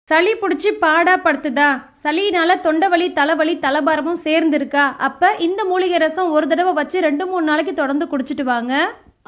சளி பிடிச்சி பாடா படுத்துதா? சளினால தொண்டை வலி, தலைவலி, தலைபாரமும் சேர்ந்து இருக்கா? அப்ப இந்த மூலிகை ரசம் ஒரு தடவை வச்சு 2-3 நாளைக்கு தொடர்ந்து குடிச்சிட்டு வாங்க.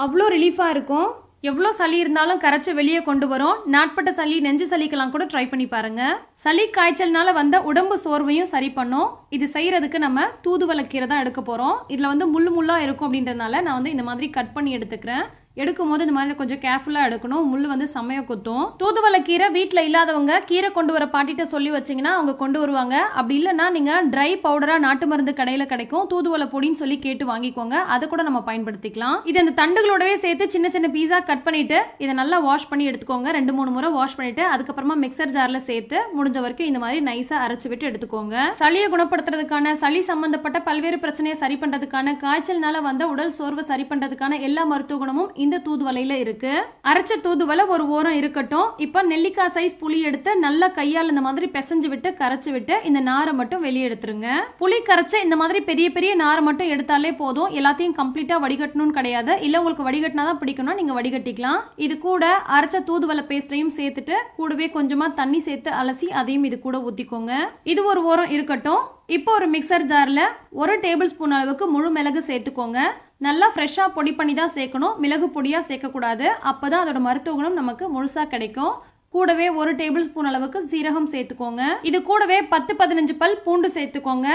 அவ்வளோ ரிலீஃபா இருக்கும். எவ்வளோ சளி இருந்தாலும் கரைச்சி வெளியே கொண்டு வரும். நாட்பட்ட சளி, நெஞ்சு சளிக்கெல்லாம் கூட ட்ரை பண்ணி பாருங்க. சளி காய்ச்சல்னால வந்த உடம்பு சோர்வையும் சரி பண்ணும். இது செய்யறதுக்கு நம்ம தூதுவளை கீரை தான் எடுக்க போறோம். இதுல முள்ளு முள்ளா இருக்கும் அப்படின்றதுனால நான் இந்த மாதிரி கட் பண்ணி எடுத்துக்கிறேன். எடுக்கும் போது இந்த மாதிரி கொஞ்சம் கேர்ஃபுல்லா எடுக்கணும். முள்ளு செம்மையா குத்தும். தூதுவளை கீரை வீட்டுல இல்லாதவங்க கீரை கொண்டு வர பாட்டிட்ட சொல்லி வச்சீங்கன்னா அவங்க கொண்டு வருவாங்க. அப்படி இல்லைன்னா நீங்க ட்ரை பவுடரா நாட்டு மருந்து கடையில கிடைக்கும், தூதுவளை பொடின்னு சொல்லி கேட்டு வாங்கிக்கோங்க. அதை கூட நம்ம பயன்படுத்திக்கலாம். இது இந்த தண்டுகளோடவே சேர்த்து சின்ன சின்ன பீஸா கட் பண்ணிட்டு இதை நல்லா வாஷ் பண்ணி எடுத்துக்கோங்க. 2-3 முறை வாஷ் பண்ணிட்டு அதுக்கப்புறமா மிக்சர் ஜார்ல சேர்த்து முடிஞ்ச வரைக்கும் இந்த மாதிரி நைஸா அரைச்சு விட்டு எடுத்துக்கோங்க. சளியை குணப்படுத்துறதுக்கான, சளி சம்பந்தப்பட்ட பல்வேறு பிரச்சனையை சரி பண்றதுக்கான, காய்ச்சல்னால வந்த உடல் சோர்வை சரி பண்றதுக்கான எல்லா மருத்துவ குணமும் இந்த தூதுவளையில இருக்கு. அரைச்ச தூதுவளை ஒரு ஓரம் இருக்கட்டும். இப்ப நெல்லிக்காய் சைஸ் புளி எடுத்து நல்லா கையால் இந்த மாதிரி பிசைஞ்சு விட்டு கரைச்சு விட்டு இந்த நாரை மட்டும் வெளியே எடுத்துருங்க. புளி கரைச்ச இந்த மாதிரி பெரிய பெரிய நாரை மட்டும் எடுத்தாலே போதும். எல்லாத்தையும் கம்ப்ளீட்டா வடிகட்டணும்னு கிடையாது. இல்ல உங்களுக்கு வடிகட்டினாதான் பிடிக்கணும், நீங்க வடிகட்டிக்கலாம். இது கூட அரைச்ச தூதுவளை பேஸ்டையும் சேர்த்துட்டு கூடவே கொஞ்சமா தண்ணி சேர்த்து அலசி அதையும் இது கூட ஊத்திக்கோங்க. இது ஒரு ஓரம் இருக்கட்டும். இப்போ ஒரு மிக்சர் ஜார்ல 1 டேபிள் ஸ்பூன் அளவுக்கு முழு மிளகு சேர்த்துக்கோங்க. நல்லா ஃப்ரெஷ்ஷா பொடி பண்ணி தான் சேர்க்கணும். மிளகு பொடியா சேர்க்கக்கூடாது. அப்பதான் அதோட மருத்துவ குணம் நமக்கு முழுசா கிடைக்கும். கூடவே 1 டேபிள் ஸ்பூன் அளவுக்கு சீரகம் சேர்த்துக்கோங்க. இது கூடவே 10-15 பல் பூண்டு சேர்த்துக்கோங்க.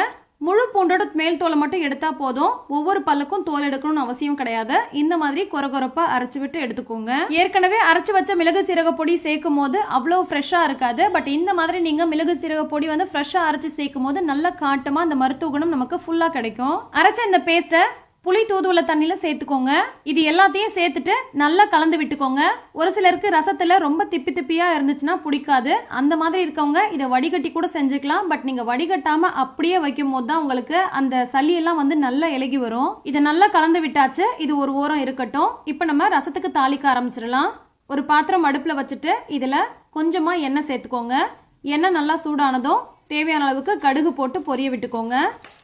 முழு பூண்டோட மேல் தோலை மட்டும் எடுத்தா போதும். ஒவ்வொரு பல்லுக்கும் தோல் எடுக்கணும்னு அவசியம் கிடையாது. இந்த மாதிரி கொரகொரப்பா அரைச்சு விட்டு எடுத்துக்கோங்க. ஏற்கனவே அரைச்சு வச்ச மிளகு சீரக பொடி சேர்க்கும் போது அவ்வளவு ஃப்ரெஷ்ஷா இருக்காது. பட் இந்த மாதிரி நீங்க மிளகு சீரக பொடி ஃப்ரெஷ்ஷா அரைச்சு சேர்க்கும் போது நல்ல காட்டமா அந்த மருத்துவ குணம் நமக்கு ஃபுல்லா கிடைக்கும். அரைச்ச இந்த பேஸ்ட்டை புளி தூதுவளை தண்ணியில சேர்த்துக்கோங்க. இது எல்லாத்தையும் சேர்த்துட்டு நல்லா கலந்து விட்டுக்கோங்க. ஒரு சிலருக்கு ரசத்துல ரொம்ப திப்பி திப்பியா இருந்துச்சுன்னா பிடிக்காது. அந்த மாதிரி இருக்கவங்க இதை வடிகட்டி கூட செஞ்சுக்கலாம். பட் நீங்க வடிகட்டாம அப்படியே வைக்கும் போது தான் உங்களுக்கு அந்த சளி எல்லாம் நல்லா இலகி வரும். இதை நல்லா கலந்து விட்டாச்சு. இது ஒரு ஓரம் இருக்கட்டும். இப்ப நம்ம ரசத்துக்கு தாளிக்க ஆரம்பிச்சிடலாம். ஒரு பாத்திரம் அடுப்புல வச்சுட்டு இதுல கொஞ்சமா எண்ணெய் சேர்த்துக்கோங்க. எண்ணெய் நல்லா சூடானதும் தேவையான அளவுக்கு கடுகு போட்டு பொரிய விட்டுக்கோங்க.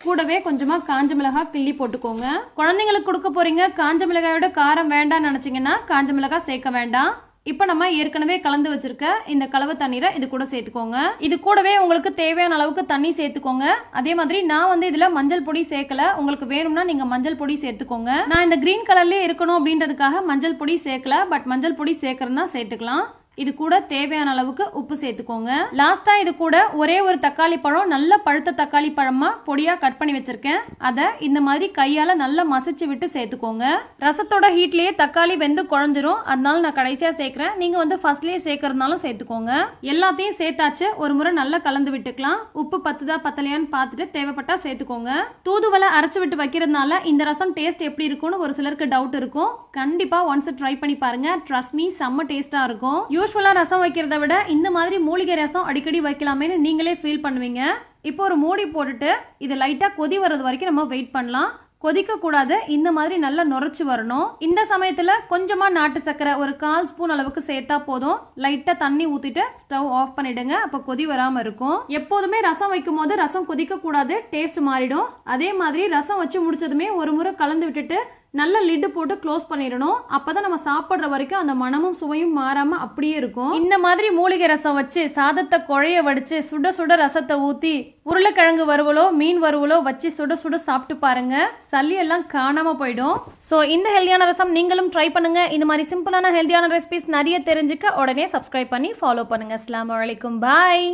கூடவே கொஞ்சமா காஞ்ச மிளகாய் கிள்ளி போட்டுக்கோங்க. குழந்தைங்களுக்கு கொடுக்க போறீங்க, காஞ்ச மிளகாயோட காரம் வேண்டாம்னு நினைச்சீங்கன்னா காஞ்ச மிளகாய் சேர்க்க வேண்டாம். இப்ப நம்ம ஏற்கனவே கலந்து வச்சிருக்க இந்த கலவை தண்ணீரை இது கூட சேர்த்துக்கோங்க. இது கூடவே உங்களுக்கு தேவையான அளவுக்கு தண்ணி சேர்த்துக்கோங்க. அதே மாதிரி நான் இதுல மஞ்சள் பொடி சேர்க்கல. உங்களுக்கு வேணும்னா நீங்க மஞ்சள் பொடி சேர்த்துக்கோங்க. நான் இந்த கிரீன் கலர்லயே இருக்கணும் அப்படின்றதுக்காக மஞ்சள் பொடி சேர்க்கல. பட் மஞ்சள் பொடி சேர்க்கறதுனா சேர்த்துக்கலாம். இது கூட தேவையான அளவுக்கு உப்பு சேர்த்துக்கோங்க. லாஸ்டா இது கூட ஒரே ஒரு தக்காளி பழம், நல்ல பழுத்த தக்காளி பழமா பொடியா கட் பண்ணி வச்சிருக்கேன். அதை இந்த மாதிரி கையால நல்லா மசிச்சு விட்டு சேர்த்துக்கோங்க. ரசத்தோட ஹீட்லயே தக்காளி வெந்து குழஞ்சிரும். அதனால நான் கடைசியா சேர்க்கிறேன். நீங்க ஃபர்ஸ்ட்லயே சேர்க்கறதுனாலும் சேர்த்துக்கோங்க. எல்லாத்தையும் சேர்த்தாச்சு. ஒரு முறை நல்லா கலந்து விட்டுக்கலாம். உப்பு பத்துதா பத்தலையான்னு பார்த்துட்டு தேவைப்பட்டா சேர்த்துக்கோங்க. தூதுவளை அரைச்சு விட்டு வைக்கிறதுனால இந்த ரசம் டேஸ்ட் எப்படி இருக்கும்னு ஒரு சிலருக்கு டவுட் இருக்கும். கண்டிப்பா ஒன்ஸ் ட்ரை பண்ணி பாருங்க. ட்ரஸ்ட் மீ, செம்ம டேஸ்டா இருக்கும். யூஸ்வலா ரசம் வைக்கிறத விட இந்த மாதிரி மூலிகை ரசம் அடிக்கடி வைக்கலாமேன்னு நீங்களே ஃபீல் பண்ணுவீங்க. இப்போ ஒரு மூடி போட்டுட்டு இது லைட்டா கொதி வர்றது வரைக்கும் நம்ம வெயிட் பண்ணலாம். கொதிக்க கூடாது. இந்த மாதிரி நல்லா நுரைச்சு வரணும். இந்த சமயத்துல கொஞ்சமா நாட்டு சர்க்கரை ஒரு 1/4 ஸ்பூன் அளவுக்கு சேர்த்தா போதும். லைட்டா தண்ணி ஊத்திட்டு ஸ்டவ் ஆஃப் பண்ணிடுங்க. அப்ப கொதி வராம இருக்கும். எப்போதுமே ரசம் வைக்கும் போது ரசம் கொதிக்க கூடாது, டேஸ்ட் மாறிடும். அதே மாதிரி ரசம் வச்சு முடிச்சதுமே ஒரு முறை கலந்து விட்டுட்டு நல்ல லிட்டு போட்டு க்ளோஸ் பண்ணிடணும். அப்பதான் நம்ம சாப்பிடுற வரைக்கும் அந்த மனமும் சுவையும் மாறாம அப்படியே இருக்கும். இந்த மாதிரி மூலிகை ரசம் வச்சு சாதத்தை குழைய வடிச்சு சுட சுட ரசத்தை ஊத்தி உருளைக்கிழங்கு வறுவலோ மீன் வறுவலோ வச்சு சுட சுட சாப்பிட்டு பாருங்க. சளி எல்லாம் காணாம போயிடும். சோ இந்த ஹெல்தியான ரசம் நீங்களும் ட்ரை பண்ணுங்க. இந்த மாதிரி சிம்பிளான ஹெல்தியான ரெசிபிஸ் நிறைய தெரிஞ்சுக்க உடனே சப்ஸ்கிரைப் பண்ணி ஃபாலோ பண்ணுங்க. அஸ்ஸலாமு அலைக்கும். பாய்.